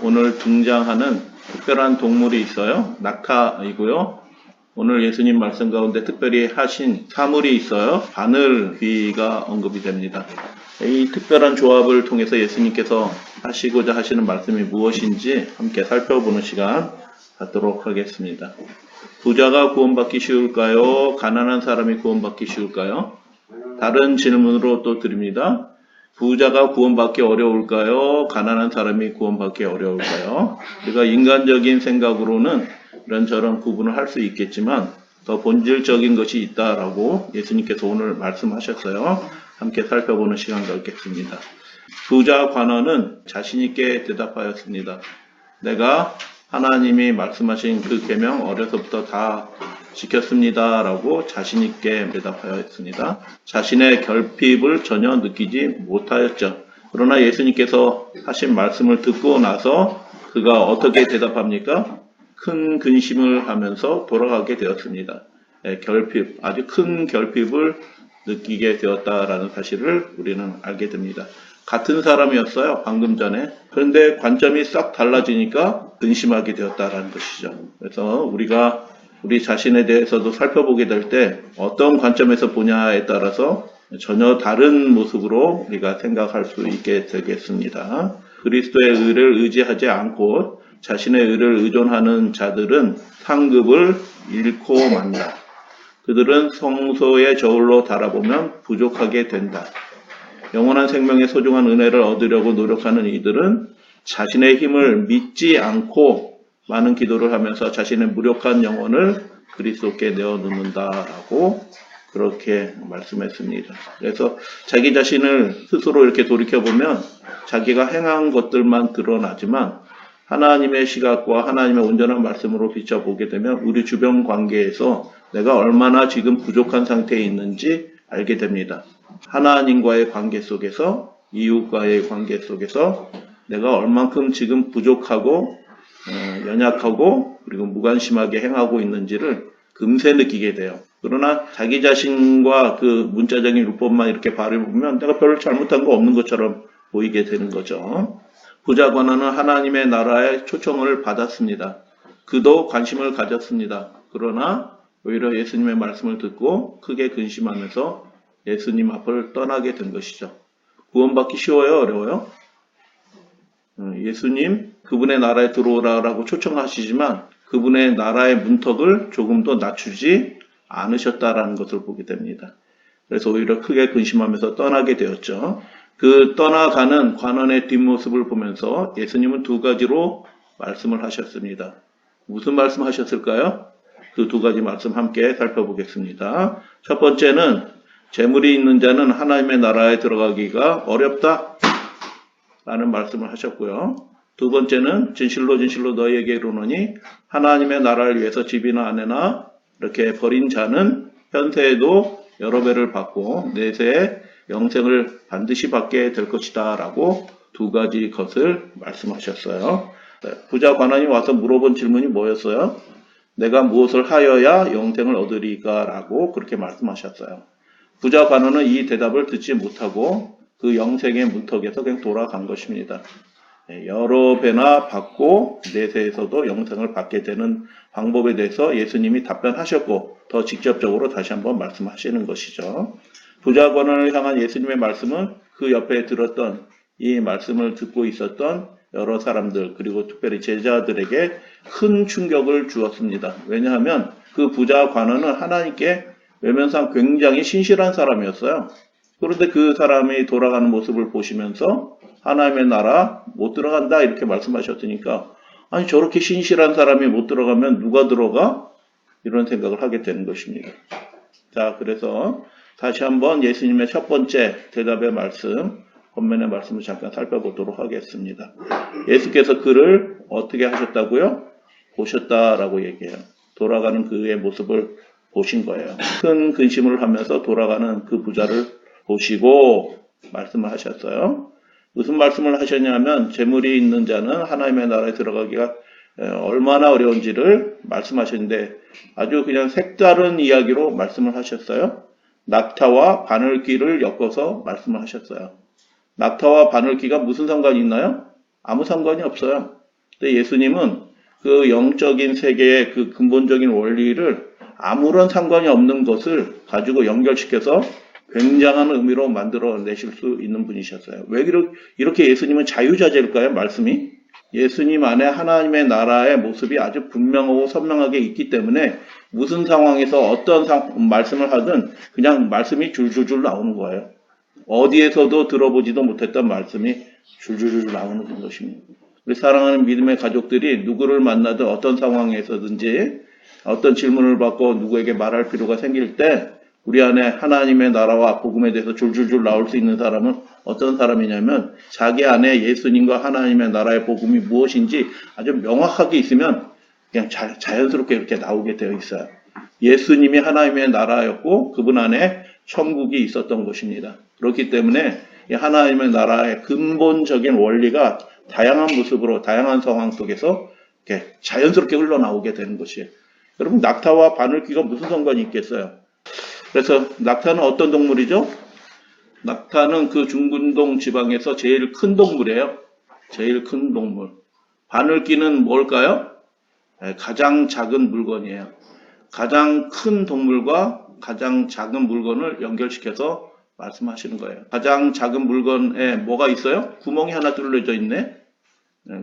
오늘 등장하는 특별한 동물이 있어요. 낙타이고요. 오늘 예수님 말씀 가운데 특별히 하신 사물이 있어요. 바늘귀가 언급이 됩니다. 이 특별한 조합을 통해서 예수님께서 하시고자 하시는 말씀이 무엇인지 함께 살펴보는 시간 갖도록 하겠습니다. 부자가 구원받기 쉬울까요? 가난한 사람이 구원받기 쉬울까요? 다른 질문으로 또 드립니다. 부자가 구원받기 어려울까요? 가난한 사람이 구원받기 어려울까요? 우리가 인간적인 생각으로는 이런저런 구분을 할 수 있겠지만 더 본질적인 것이 있다라고 예수님께서 오늘 말씀하셨어요. 함께 살펴보는 시간 갖겠습니다. 부자 관원은 자신 있게 대답하였습니다. 내가 하나님이 말씀하신 그 계명 어려서부터 다 지켰습니다. 라고 자신 있게 대답하였습니다. 자신의 결핍을 전혀 느끼지 못하였죠. 그러나 예수님께서 하신 말씀을 듣고 나서 그가 어떻게 대답합니까? 큰 근심을 하면서 돌아가게 되었습니다. 결핍, 아주 큰 결핍을 느끼게 되었다라는 사실을 우리는 알게 됩니다. 같은 사람이었어요, 방금 전에. 그런데 관점이 싹 달라지니까 근심하게 되었다라는 것이죠. 그래서 우리가 우리 자신에 대해서도 살펴보게 될 때 어떤 관점에서 보냐에 따라서 전혀 다른 모습으로 우리가 생각할 수 있게 되겠습니다. 그리스도의 의를 의지하지 않고 자신의 의를 의존하는 자들은 상급을 잃고 만다. 그들은 성소의 저울로 달아보면 부족하게 된다. 영원한 생명의 소중한 은혜를 얻으려고 노력하는 이들은 자신의 힘을 믿지 않고 많은 기도를 하면서 자신의 무력한 영혼을 그리스도께 내어놓는다라고 그렇게 말씀했습니다. 그래서 자기 자신을 스스로 이렇게 돌이켜보면 자기가 행한 것들만 드러나지만 하나님의 시각과 하나님의 온전한 말씀으로 비춰보게 되면 우리 주변 관계에서 내가 얼마나 지금 부족한 상태에 있는지 알게 됩니다. 하나님과의 관계 속에서, 이웃과의 관계 속에서 내가 얼만큼 지금 부족하고 연약하고 그리고 무관심하게 행하고 있는지를 금세 느끼게 돼요. 그러나 자기 자신과 그 문자적인 율법만 이렇게 바라보면 내가 별로 잘못한 거 없는 것처럼 보이게 되는 거죠. 부자 관원은 하나님의 나라의 초청을 받았습니다. 그도 관심을 가졌습니다. 그러나 오히려 예수님의 말씀을 듣고 크게 근심하면서 예수님 앞을 떠나게 된 것이죠. 구원받기 쉬워요? 어려워요? 예수님 그분의 나라에 들어오라고 초청하시지만 그분의 나라의 문턱을 조금도 낮추지 않으셨다라는 것을 보게 됩니다. 그래서 오히려 크게 근심하면서 떠나게 되었죠. 그 떠나가는 관원의 뒷모습을 보면서 예수님은 두 가지로 말씀을 하셨습니다. 무슨 말씀 하셨을까요? 그 두 가지 말씀 함께 살펴보겠습니다. 첫 번째는 재물이 있는 자는 하나님의 나라에 들어가기가 어렵다 라는 말씀을 하셨고요. 두 번째는 진실로 진실로 너희에게 이르노니 하나님의 나라를 위해서 집이나 아내나 이렇게 버린 자는 현세에도 여러 배를 받고 내세에 영생을 반드시 받게 될 것이다 라고 두 가지 것을 말씀하셨어요. 부자 관원이 와서 물어본 질문이 뭐였어요? 내가 무엇을 하여야 영생을 얻으리까 라고 그렇게 말씀하셨어요. 부자 관원은 이 대답을 듣지 못하고 그 영생의 문턱에서 그냥 돌아간 것입니다. 여러 배나 받고 내세에서도 영생을 받게 되는 방법에 대해서 예수님이 답변하셨고 더 직접적으로 다시 한번 말씀하시는 것이죠. 부자 관원을 향한 예수님의 말씀은 그 옆에 들었던 이 말씀을 듣고 있었던 여러 사람들 그리고 특별히 제자들에게 큰 충격을 주었습니다. 왜냐하면 그 부자 관원은 하나님께 외면상 굉장히 신실한 사람이었어요. 그런데 그 사람이 돌아가는 모습을 보시면서 하나님의 나라 못 들어간다 이렇게 말씀하셨으니까 아니 저렇게 신실한 사람이 못 들어가면 누가 들어가? 이런 생각을 하게 되는 것입니다. 자, 그래서 다시 한번 예수님의 첫 번째 대답의 말씀, 본문의 말씀을 잠깐 살펴보도록 하겠습니다. 예수께서 그를 어떻게 하셨다고요? 보셨다라고 얘기해요. 돌아가는 그의 모습을 보신 거예요. 큰 근심을 하면서 돌아가는 그 부자를 보시고 말씀을 하셨어요. 무슨 말씀을 하셨냐면 재물이 있는 자는 하나님의 나라에 들어가기가 얼마나 어려운지를 말씀하셨는데 아주 그냥 색다른 이야기로 말씀을 하셨어요. 낙타와 바늘귀를 엮어서 말씀을 하셨어요. 낙타와 바늘귀가 무슨 상관이 있나요? 아무 상관이 없어요. 근데 예수님은 그 영적인 세계의 그 근본적인 원리를 아무런 상관이 없는 것을 가지고 연결시켜서 굉장한 의미로 만들어내실 수 있는 분이셨어요. 왜 이렇게 예수님은 자유자재일까요? 말씀이? 예수님 안에 하나님의 나라의 모습이 아주 분명하고 선명하게 있기 때문에 무슨 상황에서 어떤 말씀을 하든 그냥 말씀이 줄줄줄 나오는 거예요. 어디에서도 들어보지도 못했던 말씀이 줄줄줄 나오는 것입니다. 우리 사랑하는 믿음의 가족들이 누구를 만나든 어떤 상황에서든지 어떤 질문을 받고 누구에게 말할 필요가 생길 때 우리 안에 하나님의 나라와 복음에 대해서 줄줄줄 나올 수 있는 사람은 어떤 사람이냐면 자기 안에 예수님과 하나님의 나라의 복음이 무엇인지 아주 명확하게 있으면 그냥 자연스럽게 이렇게 나오게 되어 있어요. 예수님이 하나님의 나라였고 그분 안에 천국이 있었던 것입니다. 그렇기 때문에 이 하나님의 나라의 근본적인 원리가 다양한 모습으로 다양한 상황 속에서 이렇게 자연스럽게 흘러나오게 되는 것이에요. 여러분 낙타와 바늘귀가 무슨 상관이 있겠어요? 그래서 낙타는 어떤 동물이죠? 낙타는 그 중근동 지방에서 제일 큰 동물이에요. 제일 큰 동물. 바늘귀는 뭘까요? 가장 작은 물건이에요. 가장 큰 동물과 가장 작은 물건을 연결시켜서 말씀하시는 거예요. 가장 작은 물건에 뭐가 있어요? 구멍이 하나 뚫려져 있네.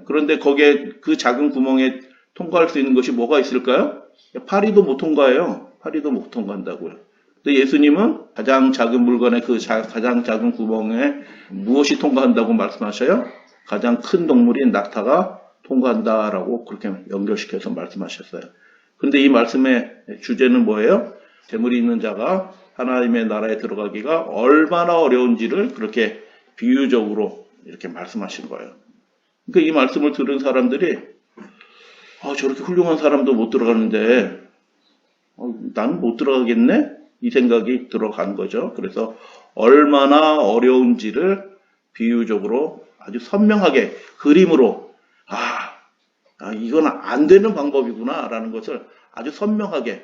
그런데 거기에 그 작은 구멍에 통과할 수 있는 것이 뭐가 있을까요? 파리도 못 통과해요. 파리도 못 통과한다고요. 근데 예수님은 가장 작은 물건의 그 가장 작은 구멍에 무엇이 통과한다고 말씀하셔요? 가장 큰 동물인 낙타가 통과한다라고 그렇게 연결시켜서 말씀하셨어요. 그런데 이 말씀의 주제는 뭐예요? 재물이 있는 자가 하나님의 나라에 들어가기가 얼마나 어려운지를 그렇게 비유적으로 이렇게 말씀하신 거예요. 그러니까 이 말씀을 들은 사람들이 저렇게 훌륭한 사람도 못 들어가는데 나는 못 들어가겠네? 이 생각이 들어간 거죠. 그래서 얼마나 어려운지를 비유적으로 아주 선명하게 그림으로 이건 안 되는 방법이구나 라는 것을 아주 선명하게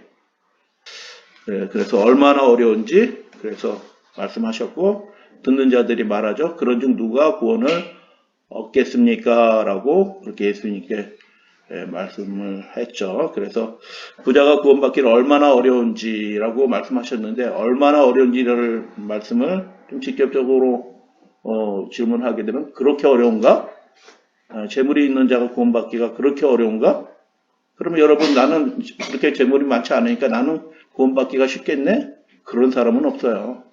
그래서 얼마나 어려운지 그래서 말씀하셨고 듣는 자들이 말하죠. 그런즉 누가 구원을 얻겠습니까? 라고 그렇게 예수님께 말씀을 했죠. 그래서 부자가 구원받기를 얼마나 어려운지라고 말씀하셨는데 얼마나 어려운지를 말씀을 좀 직접적으로 질문하게 되면 그렇게 어려운가? 재물이 있는 자가 구원받기가 그렇게 어려운가? 그러면 여러분 나는 그렇게 재물이 많지 않으니까 나는 구원받기가 쉽겠네? 그런 사람은 없어요.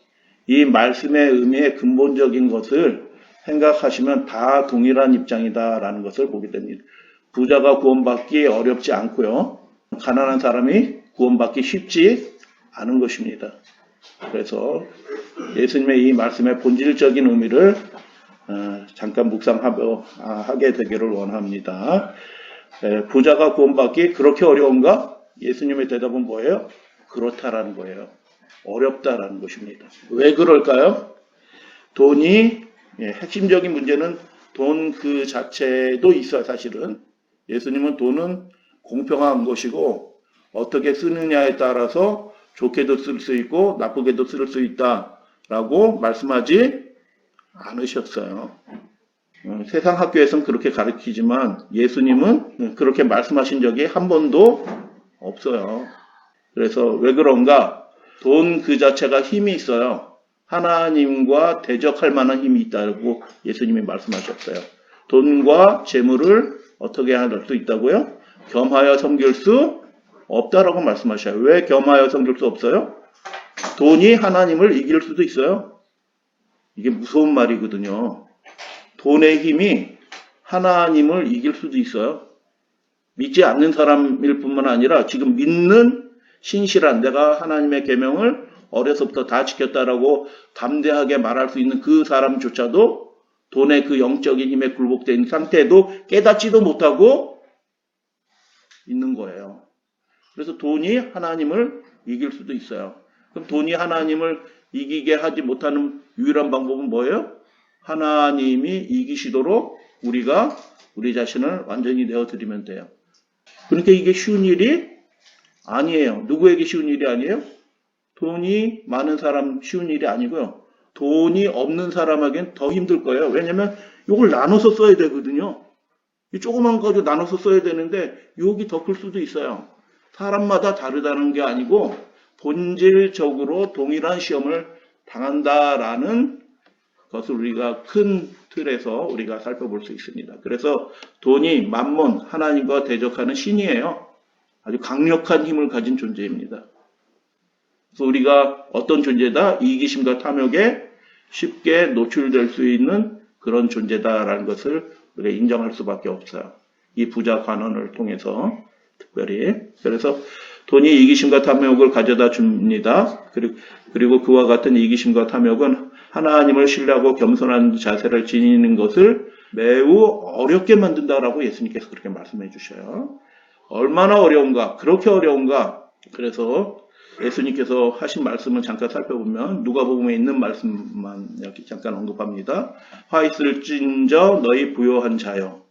이 말씀의 의미의 근본적인 것을 생각하시면 다 동일한 입장이다라는 것을 보게 됩니다. 부자가 구원받기 어렵지 않고요. 가난한 사람이 구원받기 쉽지 않은 것입니다. 그래서 예수님의 이 말씀의 본질적인 의미를 잠깐 묵상하게 되기를 원합니다. 부자가 구원받기 그렇게 어려운가? 예수님의 대답은 뭐예요? 그렇다라는 거예요. 어렵다라는 것입니다. 왜 그럴까요? 돈이 핵심적인 문제는 돈 그 자체도 있어요. 사실은 예수님은 돈은 공평한 것이고 어떻게 쓰느냐에 따라서 좋게도 쓸 수 있고 나쁘게도 쓸 수 있다라고 말씀하지 않으셨어요. 세상 학교에서는 그렇게 가르치지만 예수님은 그렇게 말씀하신 적이 한 번도 없어요. 그래서 왜 그런가? 돈 그 자체가 힘이 있어요. 하나님과 대적할 만한 힘이 있다고 예수님이 말씀하셨어요. 돈과 재물을 어떻게 할 수 있다고요? 겸하여 섬길 수 없다라고 말씀하셔요. 왜 겸하여 섬길 수 없어요? 돈이 하나님을 이길 수도 있어요. 이게 무서운 말이거든요. 돈의 힘이 하나님을 이길 수도 있어요. 믿지 않는 사람일 뿐만 아니라 지금 믿는 신실한 내가 하나님의 계명을 어려서부터 다 지켰다라고 담대하게 말할 수 있는 그 사람조차도 돈의 그 영적인 힘에 굴복된 상태에도 깨닫지도 못하고 있는 거예요. 그래서 돈이 하나님을 이길 수도 있어요. 그럼 돈이 하나님을 이기게 하지 못하는 유일한 방법은 뭐예요? 하나님이 이기시도록 우리가 우리 자신을 완전히 내어드리면 돼요. 그러니까 이게 쉬운 일이 아니에요. 누구에게 쉬운 일이 아니에요? 돈이 많은 사람 쉬운 일이 아니고요. 돈이 없는 사람에겐 더 힘들 거예요. 왜냐하면 이걸 나눠서 써야 되거든요. 이 조그만 거 가지고 나눠서 써야 되는데 유혹이 더 클 수도 있어요. 사람마다 다르다는 게 아니고 본질적으로 동일한 시험을 당한다라는 것을 우리가 큰 틀에서 우리가 살펴볼 수 있습니다. 그래서 돈이 만몬, 하나님과 대적하는 신이에요. 아주 강력한 힘을 가진 존재입니다. 그래서 우리가 어떤 존재다? 이기심과 탐욕에 쉽게 노출될 수 있는 그런 존재다라는 것을 우리가 인정할 수밖에 없어요. 이 부자 관원을 통해서 특별히. 그래서 돈이 이기심과 탐욕을 가져다 줍니다. 그리고 그와 같은 이기심과 탐욕은 하나님을 신뢰하고 겸손한 자세를 지니는 것을 매우 어렵게 만든다라고 예수님께서 그렇게 말씀해 주셔요. 얼마나 어려운가? 그렇게 어려운가? 그래서 예수님께서 하신 말씀을 잠깐 살펴보면 누가복음에 있는 말씀만 이렇게 잠깐 언급합니다. 화 있을진저 너희 부요한 자여.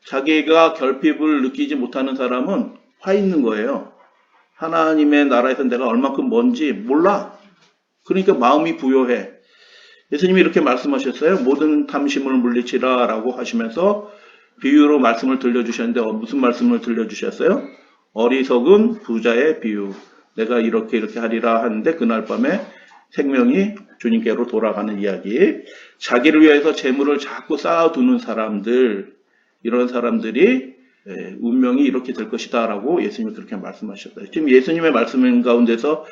자기가 결핍을 느끼지 못하는 사람은 화 있는 거예요. 하나님의 나라에서 내가 얼마큼 뭔지 몰라. 그러니까 마음이 부요해. 예수님이 이렇게 말씀하셨어요. 모든 탐심을 물리치라 라고 하시면서 비유로 말씀을 들려주셨는데 무슨 말씀을 들려주셨어요? 어리석은 부자의 비유. 내가 이렇게 하리라 하는데 그날 밤에 생명이 주님께로 돌아가는 이야기. 자기를 위해서 재물을 자꾸 쌓아두는 사람들, 이런 사람들이 운명이 이렇게 될 것이다 라고 예수님이 그렇게 말씀하셨어요. 지금 예수님의 말씀 가운데서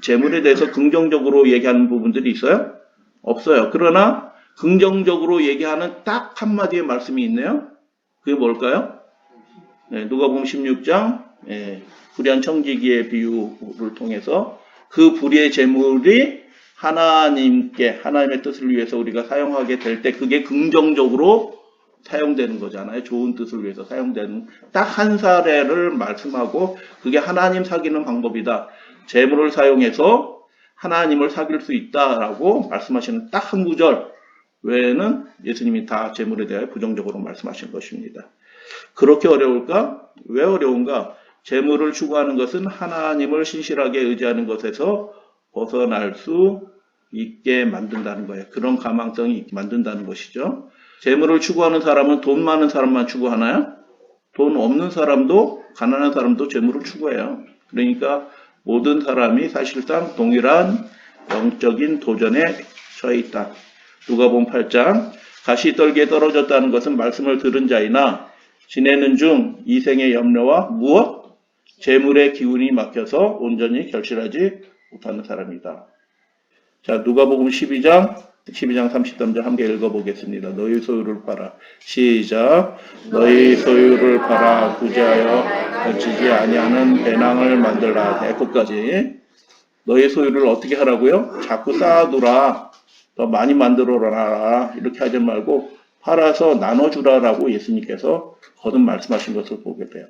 재물에 대해서 긍정적으로 얘기하는 부분들이 있어요? 없어요. 그러나 긍정적으로 얘기하는 딱 한마디의 말씀이 있네요. 그게 뭘까요? 누가복음 16장 불의한 청지기의 비유를 통해서 그 불의의 재물이 하나님의 뜻을 위해서 우리가 사용하게 될 때 그게 긍정적으로 사용되는 거잖아요. 좋은 뜻을 위해서 사용되는 딱 한 사례를 말씀하고 그게 하나님 사귀는 방법이다. 재물을 사용해서 하나님을 사귈 수 있다라고 말씀하시는 딱 한 구절 외에는 예수님이 다 재물에 대해 부정적으로 말씀하신 것입니다. 그렇게 어려울까? 왜 어려운가? 재물을 추구하는 것은 하나님을 신실하게 의지하는 것에서 벗어날 수 있게 만든다는 거예요. 그런 가망성이 있게 만든다는 것이죠. 재물을 추구하는 사람은 돈 많은 사람만 추구하나요? 돈 없는 사람도 가난한 사람도 재물을 추구해요. 그러니까 모든 사람이 사실상 동일한 영적인 도전에 처해 있다. 누가복음 8장 가시 떨기에 떨어졌다는 것은 말씀을 들은 자이나 지내는 중 이생의 염려와 무엇? 재물의 기운이 막혀서 온전히 결실하지 못하는 사람이다. 자, 누가복음 12장 33절 함께 읽어보겠습니다. 너희 소유를 팔아. 시작. 너희 소유를 팔아 구제하여 거치지 아니하는 배낭을 만들라. 끝까지. 너희 소유를 어떻게 하라고요? 자꾸 쌓아두라. 더 많이 만들어라. 이렇게 하지 말고 팔아서 나눠주라라고 예수님께서 거듭 말씀하신 것을 보게 돼요.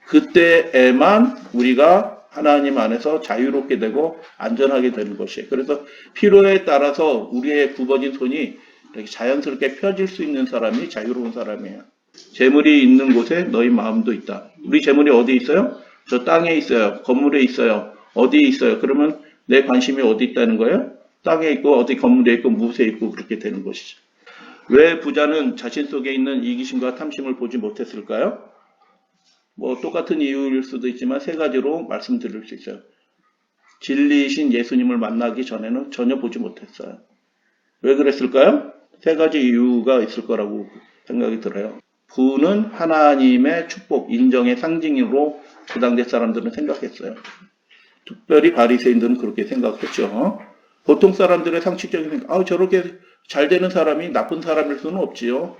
그때에만 우리가 하나님 안에서 자유롭게 되고 안전하게 되는 것이에요. 그래서 필요에 따라서 우리의 굽어진 손이 이렇게 자연스럽게 펴질 수 있는 사람이 자유로운 사람이에요. 재물이 있는 곳에 너희 마음도 있다. 우리 재물이 어디 있어요? 저 땅에 있어요. 건물에 있어요. 어디에 있어요? 그러면 내 관심이 어디 있다는 거예요? 땅에 있고 어디 건물에 있고 무엇에 있고 그렇게 되는 것이죠. 왜 부자는 자신 속에 있는 이기심과 탐심을 보지 못했을까요? 똑같은 이유일 수도 있지만 세 가지로 말씀드릴 수 있어요. 진리이신 예수님을 만나기 전에는 전혀 보지 못했어요. 왜 그랬을까요? 세 가지 이유가 있을 거라고 생각이 들어요. 부는 하나님의 축복, 인정의 상징으로 그 당대 사람들은 생각했어요. 특별히 바리새인들은 그렇게 생각했죠. 보통 사람들의 상식적인 생각, 저렇게 잘 되는 사람이 나쁜 사람일 수는 없지요.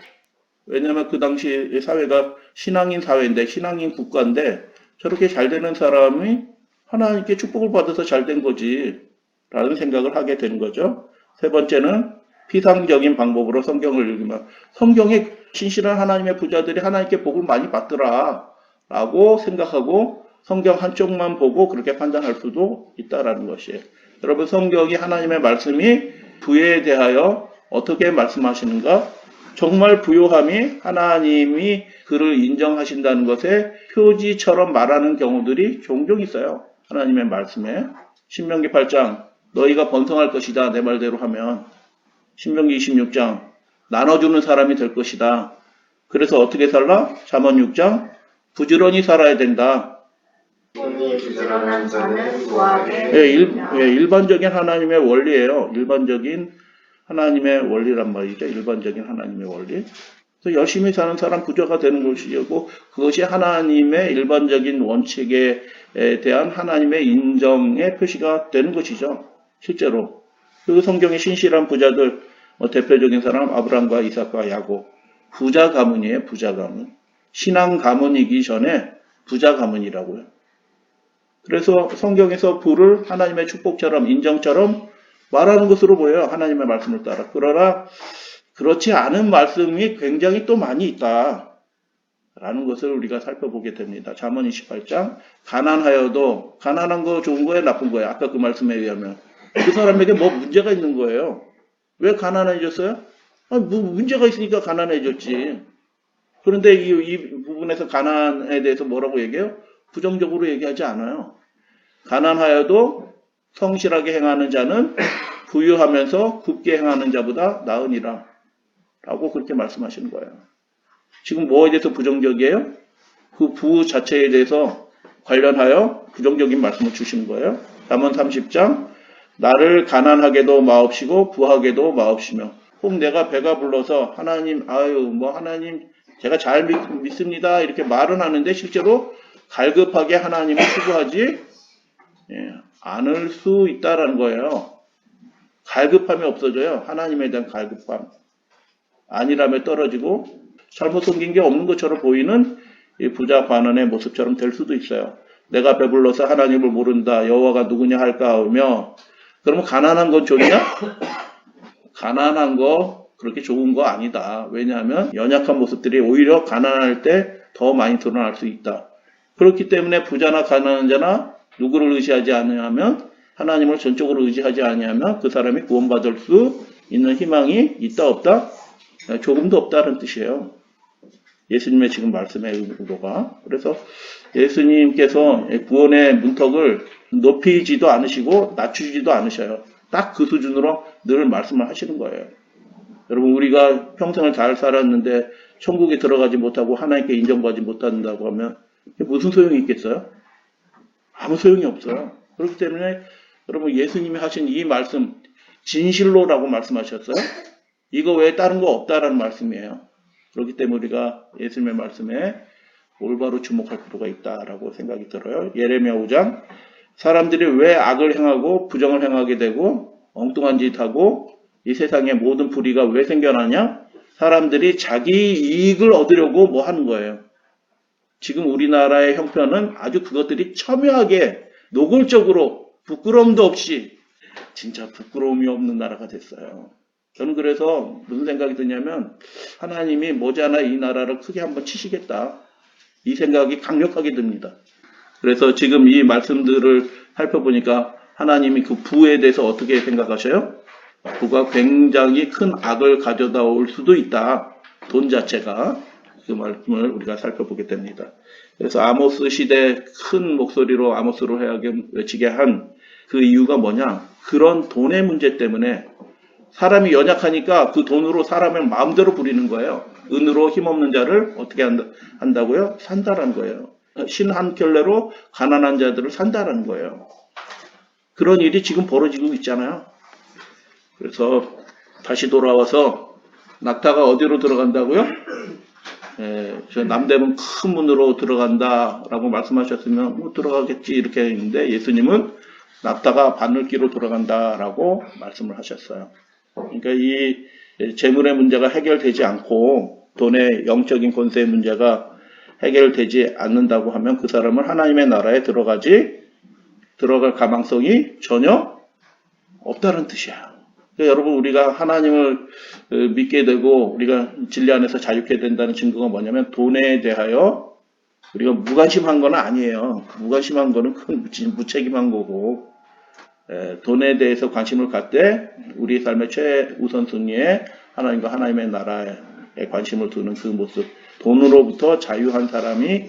왜냐하면 그 당시 사회가 신앙인 사회인데 신앙인 국가인데 저렇게 잘 되는 사람이 하나님께 축복을 받아서 잘 된 거지 라는 생각을 하게 되는 거죠. 세 번째는 피상적인 방법으로 성경을 읽으면 성경에 신실한 하나님의 부자들이 하나님께 복을 많이 받더라 라고 생각하고 성경 한쪽만 보고 그렇게 판단할 수도 있다라는 것이에요. 여러분 성경이 하나님의 말씀이 부에 대하여 어떻게 말씀하시는가? 정말 부요함이 하나님이 그를 인정하신다는 것에 표지처럼 말하는 경우들이 종종 있어요. 하나님의 말씀에. 신명기 8장 너희가 번성할 것이다. 내 말대로 하면. 신명기 26장 나눠주는 사람이 될 것이다. 그래서 어떻게 살라? 잠언 6장 부지런히 살아야 된다. 손이 부지런한 자는 부하게 일반적인 하나님의 원리예요. 일반적인 하나님의 원리란 말이죠. 일반적인 하나님의 원리. 그래서 열심히 사는 사람 부자가 되는 것이고 그것이 하나님의 일반적인 원칙에 대한 하나님의 인정의 표시가 되는 것이죠. 실제로. 그 성경의 신실한 부자들 대표적인 사람 아브라함과 이삭과 야곱. 부자 가문이에요. 부자 가문. 신앙 가문이기 전에 부자 가문이라고요. 그래서 성경에서 부를 하나님의 축복처럼 인정처럼 말하는 것으로 보여요. 하나님의 말씀을 따라. 그러나 그렇지 않은 말씀이 굉장히 또 많이 있다. 라는 것을 우리가 살펴보게 됩니다. 잠언 28장 가난하여도 가난한 거 좋은 거예요? 나쁜 거예요? 아까 그 말씀에 의하면 그 사람에게 뭐 문제가 있는 거예요. 왜 가난해졌어요? 뭐 문제가 있으니까 가난해졌지. 그런데 이 부분에서 가난에 대해서 뭐라고 얘기해요? 부정적으로 얘기하지 않아요. 가난하여도 성실하게 행하는 자는 부유하면서 굽게 행하는 자보다 나으니라 라고 그렇게 말씀하시는 거예요. 지금 뭐에 대해서 부정적이에요? 그 부 자체에 대해서 관련하여 부정적인 말씀을 주시는 거예요. 잠언 30장 나를 가난하게도 마옵시고 부하게도 마옵시며 혹 내가 배가 불러서 하나님 하나님 제가 잘 믿습니다 이렇게 말은 하는데 실제로 갈급하게 하나님을 추구하지 않을 수 있다라는 거예요. 갈급함이 없어져요. 하나님에 대한 갈급함. 안일함에 떨어지고 잘못 섬긴 게 없는 것처럼 보이는 이 부자 관원의 모습처럼 될 수도 있어요. 내가 배불러서 하나님을 모른다. 여호와가 누구냐 할까 하며 그러면 가난한 건 좋냐? 가난한 거 그렇게 좋은 거 아니다. 왜냐하면 연약한 모습들이 오히려 가난할 때 더 많이 드러날 수 있다. 그렇기 때문에 부자나 가난한 자나 누구를 의지하지 않으면 하나님을 전적으로 의지하지 않으면 그 사람이 구원받을 수 있는 희망이 있다 없다? 조금도 없다는 뜻이에요. 예수님의 지금 말씀의 의도가. 그래서 예수님께서 구원의 문턱을 높이지도 않으시고 낮추지도 않으셔요. 딱 그 수준으로 늘 말씀을 하시는 거예요. 여러분 우리가 평생을 잘 살았는데 천국에 들어가지 못하고 하나님께 인정받지 못한다고 하면 무슨 소용이 있겠어요? 아무 소용이 없어요. 그렇기 때문에 여러분 예수님이 하신 이 말씀 진실로라고 말씀하셨어요. 이거 외에 다른 거 없다라는 말씀이에요. 그렇기 때문에 우리가 예수님의 말씀에 올바로 주목할 필요가 있다라고 생각이 들어요. 예레미야 5장 사람들이 왜 악을 행하고 부정을 행하게 되고 엉뚱한 짓 하고 이 세상의 모든 불의가 왜 생겨나냐? 사람들이 자기 이익을 얻으려고 뭐 하는 거예요. 지금 우리나라의 형편은 아주 그것들이 첨예하게 노골적으로 부끄러움도 없이 진짜 부끄러움이 없는 나라가 됐어요. 저는 그래서 무슨 생각이 드냐면 하나님이 머지않아 이 나라를 크게 한번 치시겠다. 이 생각이 강력하게 듭니다. 그래서 지금 이 말씀들을 살펴보니까 하나님이 그 부에 대해서 어떻게 생각하셔요? 부가 굉장히 큰 악을 가져다 올 수도 있다. 돈 자체가. 그 말씀을 우리가 살펴보게 됩니다. 그래서 아모스 시대 큰 목소리로 아모스로 하여금 외치게 한 그 이유가 뭐냐? 그런 돈의 문제 때문에 사람이 연약하니까 그 돈으로 사람을 마음대로 부리는 거예요. 은으로 힘없는 자를 어떻게 한다고요? 산다라는 거예요. 신 한 켤레로 가난한 자들을 산다라는 거예요. 그런 일이 지금 벌어지고 있잖아요. 그래서 다시 돌아와서 낙타가 어디로 들어간다고요? 저 남대문 큰 문으로 들어간다라고 말씀하셨으면 뭐 들어가겠지 이렇게 했는데 예수님은 낙타가 바늘귀로 들어간다라고 말씀을 하셨어요. 그러니까 이 재물의 문제가 해결되지 않고 돈의 영적인 권세의 문제가 해결되지 않는다고 하면 그 사람은 하나님의 나라에 들어갈 가망성이 전혀 없다는 뜻이야. 그러니까 여러분 우리가 하나님을 믿게 되고 우리가 진리 안에서 자유케 된다는 증거가 뭐냐면 돈에 대하여 우리가 무관심한 건 아니에요. 무관심한 거는 큰 무책임한 거고 돈에 대해서 관심을 갖되 우리 삶의 최우선순위에 하나님과 하나님의 나라에 관심을 두는 그 모습, 돈으로부터 자유한 사람이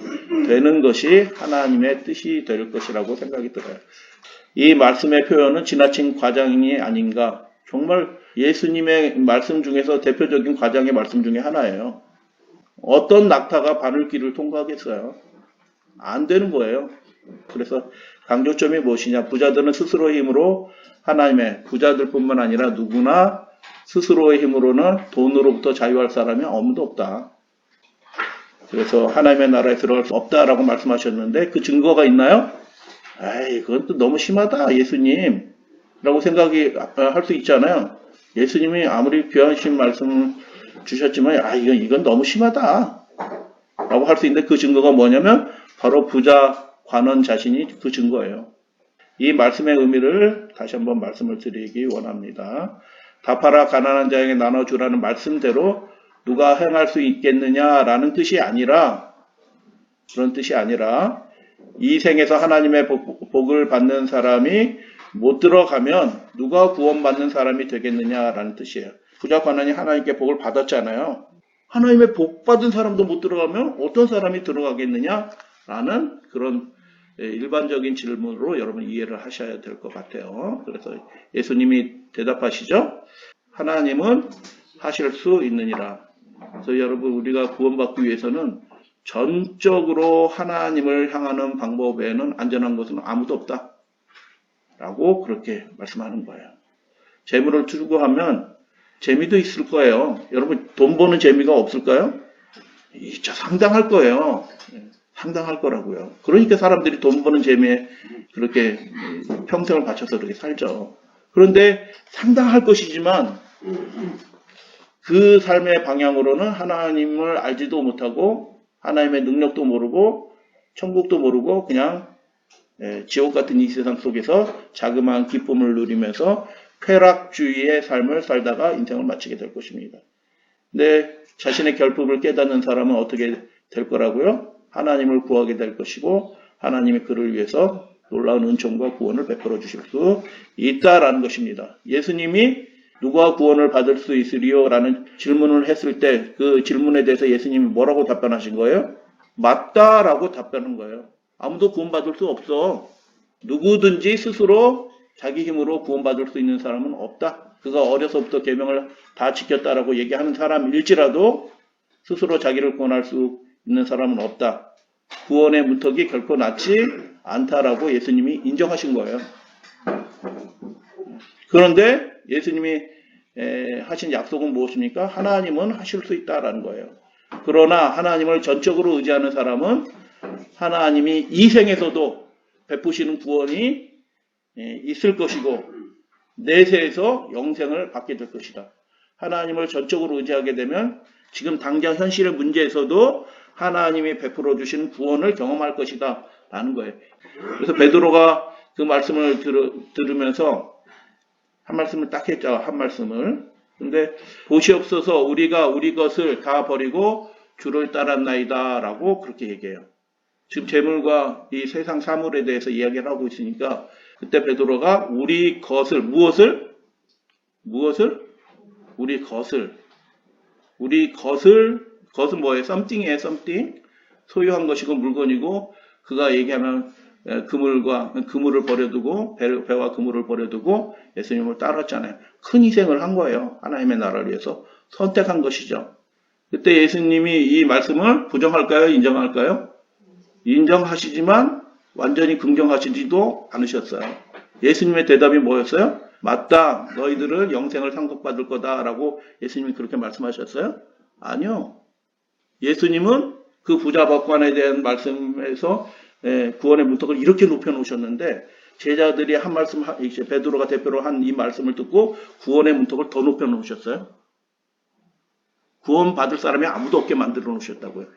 되는 것이 하나님의 뜻이 될 것이라고 생각이 들어요. 이 말씀의 표현은 지나친 과장이 아닌가. 정말 예수님의 말씀 중에서 대표적인 과장의 말씀 중에 하나예요. 어떤 낙타가 바늘길을 통과하겠어요? 안 되는 거예요. 그래서 강조점이 무엇이냐? 부자들은 스스로의 힘으로 하나님의, 부자들뿐만 아니라 누구나 스스로의 힘으로는 돈으로부터 자유할 사람이 아무도 없다. 그래서 하나님의 나라에 들어갈 수 없다라고 말씀하셨는데 그 증거가 있나요? 에이, 그건 또 너무 심하다, 예수님. 라고 생각이 할 수 있잖아요. 예수님이 아무리 귀하신 말씀을 주셨지만, 이건 너무 심하다. 라고 할 수 있는데 그 증거가 뭐냐면, 바로 부자 관원 자신이 그 증거예요. 이 말씀의 의미를 다시 한번 말씀을 드리기 원합니다. 답하라 가난한 자에게 나눠주라는 말씀대로 누가 행할 수 있겠느냐라는 뜻이 아니라, 그런 뜻이 아니라, 이 생에서 하나님의 복을 받는 사람이 못 들어가면 누가 구원받는 사람이 되겠느냐라는 뜻이에요. 부자 관원이 하나님께 복을 받았잖아요. 하나님의 복 받은 사람도 못 들어가면 어떤 사람이 들어가겠느냐라는 그런 일반적인 질문으로 여러분 이해를 하셔야 될 것 같아요. 그래서 예수님이 대답하시죠. 하나님은 하실 수 있느니라. 그래서 여러분 우리가 구원받기 위해서는 전적으로 하나님을 향하는 방법 외에는 안전한 것은 아무도 없다. 라고 그렇게 말씀하는 거예요. 재물을 추구하면 재미도 있을 거예요. 여러분 돈 버는 재미가 없을까요? 진짜 상당할 거예요. 상당할 거라고요. 그러니까 사람들이 돈 버는 재미에 그렇게 평생을 바쳐서 그렇게 살죠. 그런데 상당할 것이지만 그 삶의 방향으로는 하나님을 알지도 못하고 하나님의 능력도 모르고 천국도 모르고 그냥 지옥 같은 이 세상 속에서 자그마한 기쁨을 누리면서 쾌락주의의 삶을 살다가 인생을 마치게 될 것입니다. 근데 자신의 결핍을 깨닫는 사람은 어떻게 될 거라고요? 하나님을 구하게 될 것이고 하나님이 그를 위해서 놀라운 은총과 구원을 베풀어 주실 수 있다라는 것입니다. 예수님이 누가 구원을 받을 수 있으리요? 라는 질문을 했을 때 그 질문에 대해서 예수님이 뭐라고 답변하신 거예요? 맞다라고 답변한 거예요. 아무도 구원받을 수 없어. 누구든지 스스로 자기 힘으로 구원받을 수 있는 사람은 없다. 그가 어려서부터 계명을 다 지켰다라고 얘기하는 사람일지라도 스스로 자기를 구원할 수 있는 사람은 없다. 구원의 문턱이 결코 낮지 않다라고 예수님이 인정하신 거예요. 그런데 예수님이 하신 약속은 무엇입니까? 하나님은 하실 수 있다라는 거예요. 그러나 하나님을 전적으로 의지하는 사람은 하나님이 이 생에서도 베푸시는 구원이 있을 것이고 내세에서 영생을 받게 될 것이다. 하나님을 전적으로 의지하게 되면 지금 당장 현실의 문제에서도 하나님이 베풀어 주시는 구원을 경험할 것이다 라는 거예요. 그래서 베드로가 그 말씀을 들으면서 한 말씀을 딱 했죠. 한 말씀을. 근데 보시옵소서 우리가 우리 것을 다 버리고 주를 따랐나이다 라고 그렇게 얘기해요. 지금 재물과 이 세상 사물에 대해서 이야기를 하고 있으니까 그때 베드로가 우리 것을 무엇을? 우리 것을 것은 뭐예요? something이에요. something 소유한 것이고 물건이고 그가 얘기하면 그물을 버려두고 배와 그물을 버려두고 예수님을 따랐잖아요. 큰 희생을 한 거예요. 하나님의 나라를 위해서 선택한 것이죠. 그때 예수님이 이 말씀을 부정할까요? 인정할까요? 인정하시지만 완전히 긍정하시지도 않으셨어요. 예수님의 대답이 뭐였어요? 맞다. 너희들은 영생을 상속받을 거다라고 예수님이 그렇게 말씀하셨어요? 아니요. 예수님은 그 부자 법관에 대한 말씀에서 구원의 문턱을 이렇게 높여놓으셨는데 제자들이 한 말씀, 이제 베드로가 대표로 한 이 말씀을 듣고 구원의 문턱을 더 높여놓으셨어요. 구원 받을 사람이 아무도 없게 만들어 놓으셨다고요.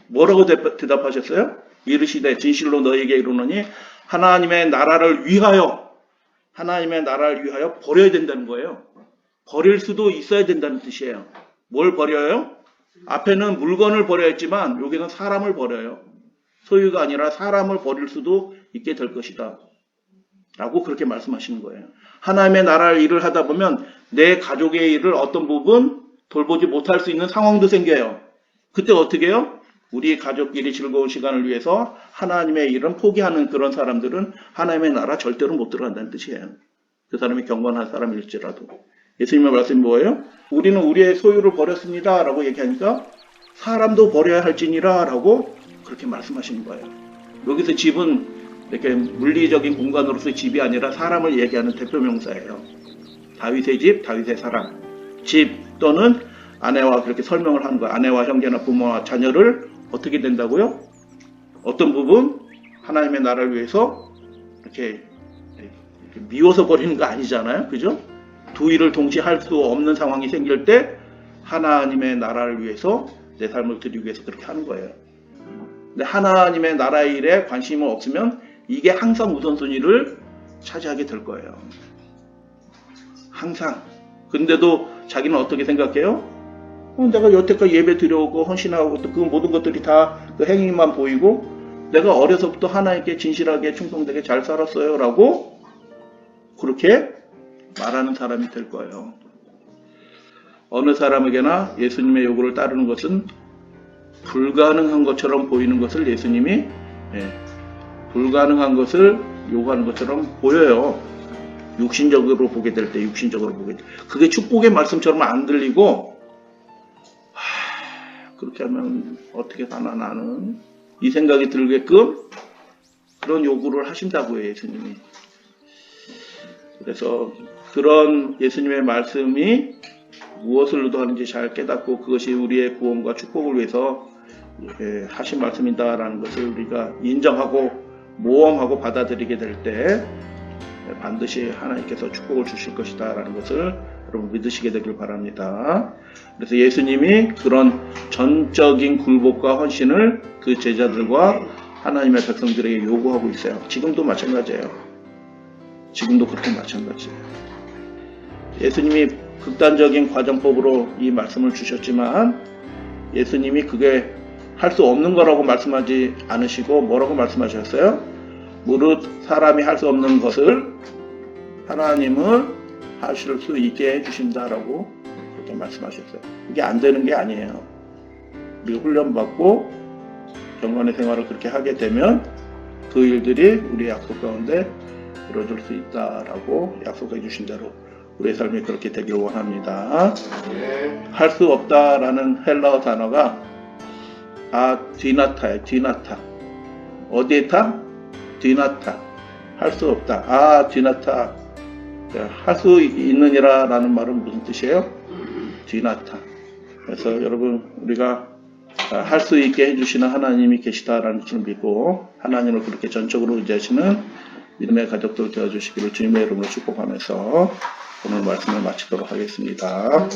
뭐라고 대답하셨어요? 이르시되 진실로 너희에게 이르노니 하나님의 나라를 위하여 버려야 된다는 거예요. 버릴 수도 있어야 된다는 뜻이에요. 뭘 버려요? 앞에는 물건을 버려야 했지만 여기는 사람을 버려요. 소유가 아니라 사람을 버릴 수도 있게 될 것이다. 라고 그렇게 말씀하시는 거예요. 하나님의 나라의 일을 하다 보면 내 가족의 일을 어떤 부분 돌보지 못할 수 있는 상황도 생겨요. 그때 어떻게 해요? 우리 가족끼리 즐거운 시간을 위해서 하나님의 일은 포기하는 그런 사람들은 하나님의 나라 절대로 못 들어간다는 뜻이에요. 그 사람이 경건한 사람일지라도. 예수님의 말씀이 뭐예요? 우리는 우리의 소유를 버렸습니다. 라고 얘기하니까 사람도 버려야 할지니라 라고 그렇게 말씀하시는 거예요. 여기서 집은 이렇게 물리적인 공간으로서의 집이 아니라 사람을 얘기하는 대표 명사예요. 다윗의 집, 다윗의 사람. 집 또는 아내와 그렇게 설명을 하는 거예요. 아내와 형제나 부모와 자녀를 어떻게 된다고요? 어떤 부분? 하나님의 나라를 위해서 이렇게 미워서 버리는 거 아니잖아요. 그죠? 두 일을 동시에 할 수 없는 상황이 생길 때 하나님의 나라를 위해서 내 삶을 드리기 위해서 그렇게 하는 거예요. 근데 하나님의 나라의 일에 관심이 없으면 이게 항상 우선순위를 차지하게 될 거예요. 항상. 근데도 자기는 어떻게 생각해요? 내가 여태까지 예배 드려오고 헌신하고 또 그 모든 것들이 다 그 행위만 보이고 내가 어려서부터 하나님께 진실하게 충성되게 잘 살았어요 라고 그렇게 말하는 사람이 될 거예요. 어느 사람에게나 예수님의 요구를 따르는 것은 불가능한 것처럼 보이는 것을 예수님이 불가능한 것을 요구하는 것처럼 보여요. 육신적으로 보게 될 때, 육신적으로 보게 될 때. 그게 축복의 말씀처럼 안 들리고 그렇게 하면 어떻게 사나 나는 이 생각이 들게끔 그런 요구를 하신다고요, 예수님이. 그래서 그런 예수님의 말씀이 무엇을 의도하는지 잘 깨닫고 그것이 우리의 구원과 축복을 위해서 하신 말씀이다라는 것을 우리가 인정하고 모험하고 받아들이게 될 때 반드시 하나님께서 축복을 주실 것이다 라는 것을 여러분 믿으시게 되길 바랍니다. 그래서 예수님이 그런 전적인 굴복과 헌신을 그 제자들과 하나님의 백성들에게 요구하고 있어요. 지금도 마찬가지예요. 지금도 그렇게 마찬가지예요. 예수님이 극단적인 과정법으로 이 말씀을 주셨지만 예수님이 그게 할 수 없는 거라고 말씀하지 않으시고 뭐라고 말씀하셨어요? 무릇 사람이 할 수 없는 것을 하나님은 하실 수 있게 해주신다라고 그렇게 말씀하셨어요. 이게 안 되는 게 아니에요. 우리가 훈련받고 경건의 생활을 그렇게 하게 되면 그 일들이 우리의 약속 가운데 이루어질 수 있다라고 약속해 주신 대로 우리의 삶이 그렇게 되기를 원합니다. 할 수 없다라는 헬라어 단어가 뒤나타예요. 뒤나타. 어디에 타? 뒤나타. 할 수 없다. 뒤나타. 할 수 있느니라 라는 말은 무슨 뜻이에요? 뒤나타. 그래서 여러분 우리가 할 수 있게 해주시는 하나님이 계시다라는 것을 믿고 하나님을 그렇게 전적으로 의지하시는 믿음의 가족들 되어주시기를 주님의 이름으로 축복하면서 오늘 말씀을 마치도록 하겠습니다.